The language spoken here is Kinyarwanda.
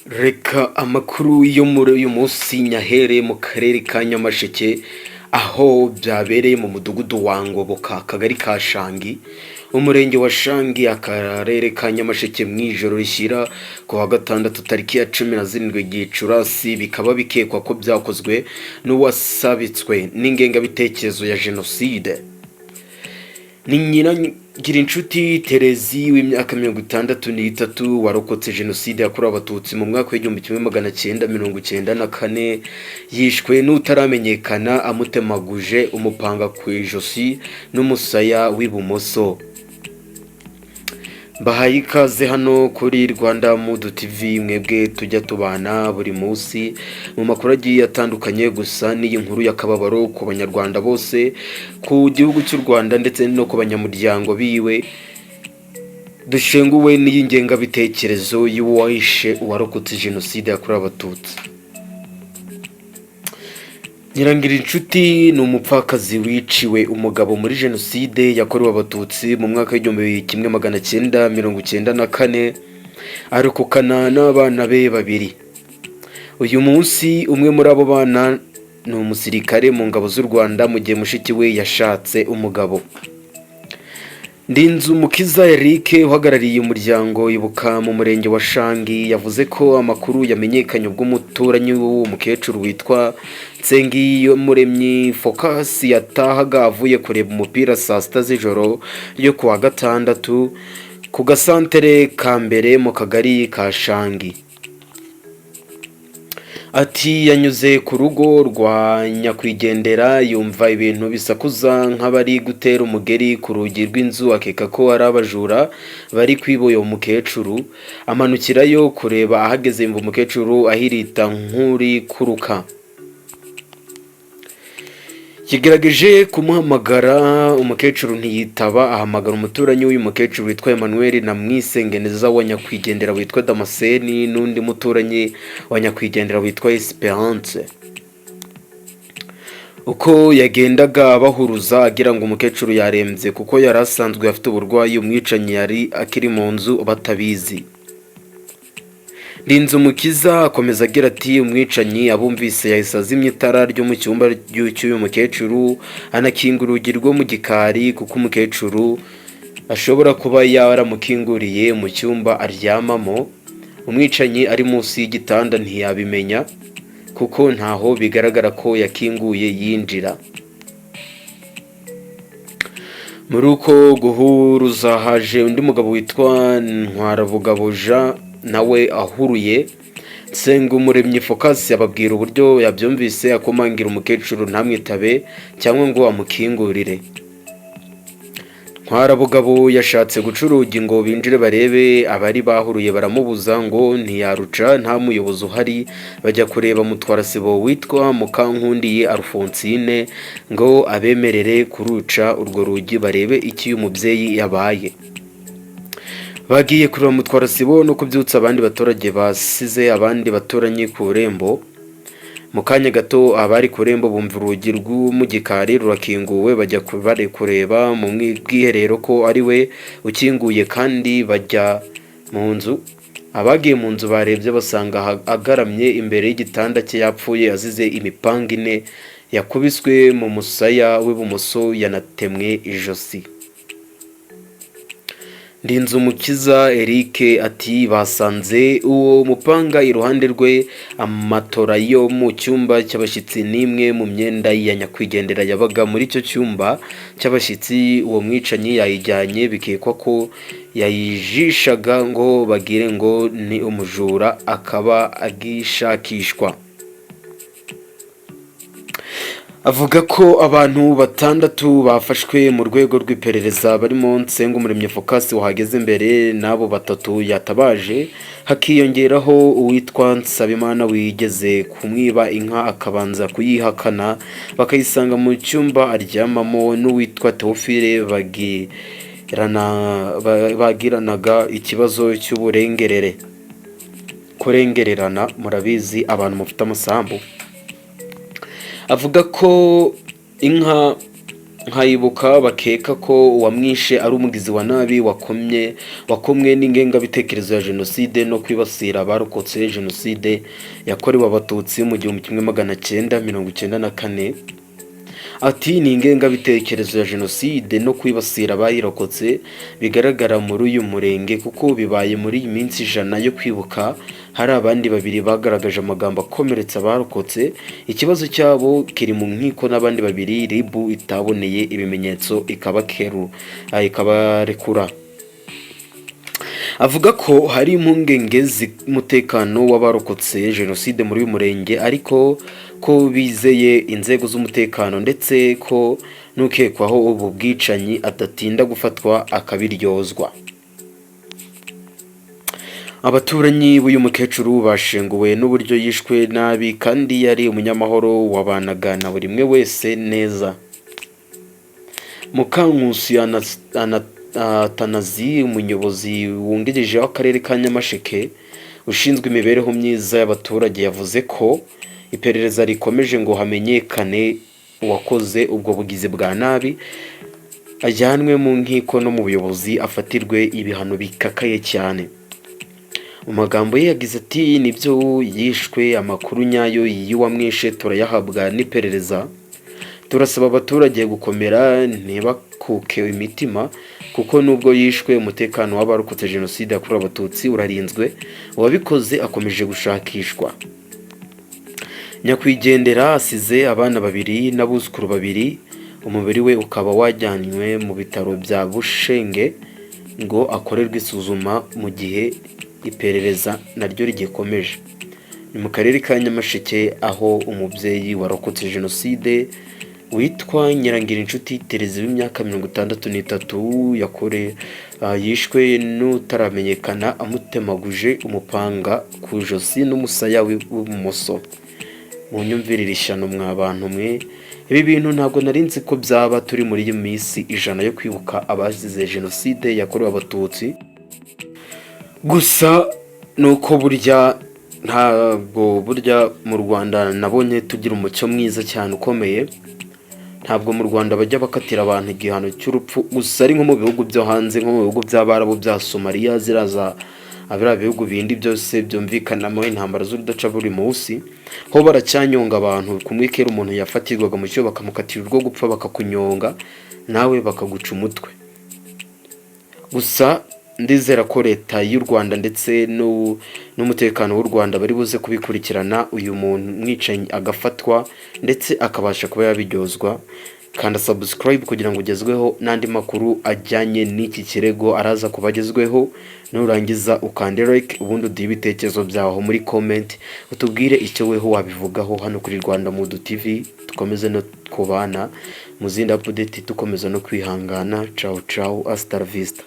Reka amakuru yo muri uyu munsi nyahere mu karere ka Nyamasheke aho byabereye mu mudugudu wa Ngoboka akagari ka Shangi umurenge wa Shangi akarere ka Nyamasheke mu ijoro rishyira ku wa gatandatu tariki ya 17 Gicurasi bikaba bikekwa ko byakozwe n'uwasabitswe n'ingengabitekerezo ya Genocide. Ni Nyirangirinshuti Terezi w'imyaka 63 warokotse Genocide yakorewe Abatutsi mu mwaka w'1994 yishwe n'utaramenyekana amutemaguje umupanga ku ijosi n'umusaya w'ibumoso. Bahaye ikaze hano kuri Rwanda Mudu TV, mwebwe tujya tubana buri munsi mu makuru agiye atandukanye, gusa n'iyi nkuru yakababaro ku banyarwanda bose, ku gihugu cy'u Rwanda ndetse no ku banyamuryango biwe dushenguwe n'ingengabitekerezo y'uwahishe uwarokotse Genocide yakorewe Abatutsi. Nyirangirinshuti ni umupfakazi wiciwe umugabo muri Genocide yakorewe Abatutsi mu mwaka w'1994 arokokana n'abana be babiri. Uyu munsi umwe muri abo bana ni umusirikare mu ngabo z'u Rwanda mu gihe mushiki we yashatse umugabo. Ndinzumukiza Eric uhagarariye umuryango Ibuka mu murenge wa Shangi yavuze ko amakuru yamenyekanye ubwo umuturanyi w'umukecuru witwa Nsengiyomuremyi Focus yatahaga avuye kureba umupira saa 6 z'ijoro yo ku wa gatandatu ku gasantere ka mbere mu kagari ka Shangi. Ati yanyuze ku rugo rwa nyakwigendera yumva ibintu bisakuza nk'abari gutera umugeri ku rugi rw'inzu, akeka ko ari abajura bari kwiboye umukecuru, amanukirayo kureba. Ahageze yumva umukecuru ahirita nk'uri kuruka. Yagerageje kumuhamagara umukecuru ntiyitaba, ahamagara umuturanyi w'uyu mukecuru witwa Emmanuel na mwisengeneza wa nyakwigendera witwa Damascene n'undi muturanyi wa nyakwigendera witwa Esperance. Uko yagendaga bahuruza agira ngo umukecuru yarembye kuko yari asanzwe afite uburwayi, umwicanyi yari akiri mu nzu batabizi. Ndinzumukiza akomeza agira ati umwicanyi abumvise yahise azimya itara ryo mu cyumba cy'uyu mukecuru, anakinga urugi rwo mu gikari kuko umukecuru ashobora kuba yaramukinguriye mu cyumba aryamamo. Umwicanyi ari munsi y'igitanda ntiyabimenya kuko ntaho bigaragara ko yakinguye yinjira. Muri uko guhuruza haje undi mugabo witwa Ntwarabugabuja nawe ahuruye. Nsengumuremyi Focus yababwira uburyo yabyumvise akomangira umukecuru ntamwitabe cyangwa ngo amukingurire. Ntwarabugabo yashatse guca urugi ngo binjire barebe, abari bahuruye baramubuza ngo ntiyaruca nta muyobozi uhari. Bajya kureba mutwarasibo witwa Mukankundiye Alphonsine ngo abemerere kuruca urwo rugi barebe iki uyu mubyeyi yabaye. Bagiye kureba mutwarasibo no kubyutsa abandi baturage basize abandi baturanyi ku rembo. Mu kanya gato abari ku rembo bumva urugi mu gikari rurakinguwe, bajya kureba mu bwiherero ko ari we ukinguye kandi bajya mu nzu. Abagiye mu nzu barebye basanga agaramye imbere y'igitanda cye yapfuye azize imipanga 4 yakubiswe mu musaya w'ibumoso, yanatemwe ijosi. Ndinzumukiza Eric ati basanze uwo mupanga iruhande rwe, amatora yo mu cyumba cy'abashyitsi n'imwe mu myenda ya nyakwigendera yabaga muri icyo cyumba cy'abashyitsi. Uwo mwicanyi yayijyanye, bikekwa ko yayijishaga ngo bagire ngo ni umujura, akaba agishakishwa. Avuga ko abantu 6 bafashwe mu rwego rw'iperereza barimo Nsengumuremyi Focus wahageze mbere n'abo 3 yatabaje, hakiyongeraho uwitwa Nsabimana wigeze kumwiba inka akabanza kuyihakana bakayisanga mu cyumba aryamamo, n'uwitwa Teofile bagiranaga ikibazo kurengererana. Murabizi abantu mufite amasambu. Avuga ko inka nkayibuka bakeka ko uwamwishe ari umugizi wa nabi wakomwe n'ingengabitekerezo ya jenoside no kwibasira abarokotse jenoside yakorewe abatutsi mu 1994. Ati ni ingengabitekerezo ya jenoside no kwibasira abayirokotse bigaragara muri uyu murenge kuko bibaye muri iyi minsi 100 yo kwibuka hari abandi babiri bagaragaje amagambo akomeretsa abarokotse. Ikibazo cyabo kiri mu nkiko n'abandi babiri ribu itaboneye ibimenyetso ikabarekura. Avuga ko hari impungenge z'umutekano w'abarokotse jenoside muri uyu murenge ariko ko bizeye inzego z'umutekano ndetse ko nukekwaho ubu bwicanyi adatinda gufatwa akabiryozwa. Abaturanyi b'uyu mukecuru bashenguwe n'uburyo yishwe nabi kandi yari umunyamahoro wabanaga na buri umwe wese neza. Mukankusi Atanazi, umuyobozi wungirije w'akarere ka Nyamasheke ushinzwe imibereho myiza y'abaturage, yavuze ko iperereza rikomeje ngo hamenyekane uwakoze ubwo bugizi bwa nabi ajyanwe mu nkiko no mu buyobozi afatirwe ibihano bikakaye cyane. Mu magambo ye yagize ati nibyo yishwe, amakuru nyayo y'uwamwishe turayahabwa n'iperereza. Turasaba abaturage gukomera ntibakuke imitima kuko nubwo yishwe umutekano w'abarokotse jenoside yakorewe abatutsi urarinzwe, uwabikoze akomeje gushakishwa. Nyakwigendera asize abana babiri n'abuzukuru babiri, umubiri we ukaba wajyanywe mu bitaro bya Bushenge ngo akorerwe isuzuma mu gihe iperereza naryo rigikomeje. Ni mu karere ka Nyamasheke aho umubyeyi warokotse jenoside witwa Nyirangirinshuti Tereza w'imyaka 63 yishwe n'utaramenyekana amutemaguje umupanga ku ijosi n'umusaya w'ibumoso. Mu nyumvirire ishyano mwa bantu mwe, ibi bintu ntabwo narinzi ko byaba turi muri iyi minsi 100 yo kwibuka abazize jenoside yakorewe abatutsi. Gusa nuko burya mu Rwanda nabonye tugira umucyo mwiza cyane ukomeye. Ntabwo mu Rwanda bajya bakatira abantu igihano cy'urupfu gusa ari nko mu bihugu byo hanze, nko mu bihugu by'Abarabu bya Somalia, ziraza abira bihugu bindi byose byumvikanamo intambara z'urudaca buri munsi, ho baracyanyonga abantu. Kumwikera umuntu yafatirwaga mu cyo bakamukatira urwo gupfa bakakunyonga nawe bakaguca umutwe. Gusa ndizera ko leta y'u Rwanda ndetse n'umutekano w'u Rwanda bari buze kubikurikirana uyu muntu mwicanyi agafatwa ndetse akabasha kuba yabiryozwa. Kanda subscribe kugira ngo ugezweho n'andi makuru ajyanye n'iki kirego araza kubagezweho. Nurangiza ukande like, ubundi uduhe ibitekerezo byaho muri comment utubwire icyo weho wabivugaho. Hano kuri Rwanda Mudu TV tukomeze no kubana mu zindi update, tukomeza no kwihangana. Ciao ciao, hasta la vista.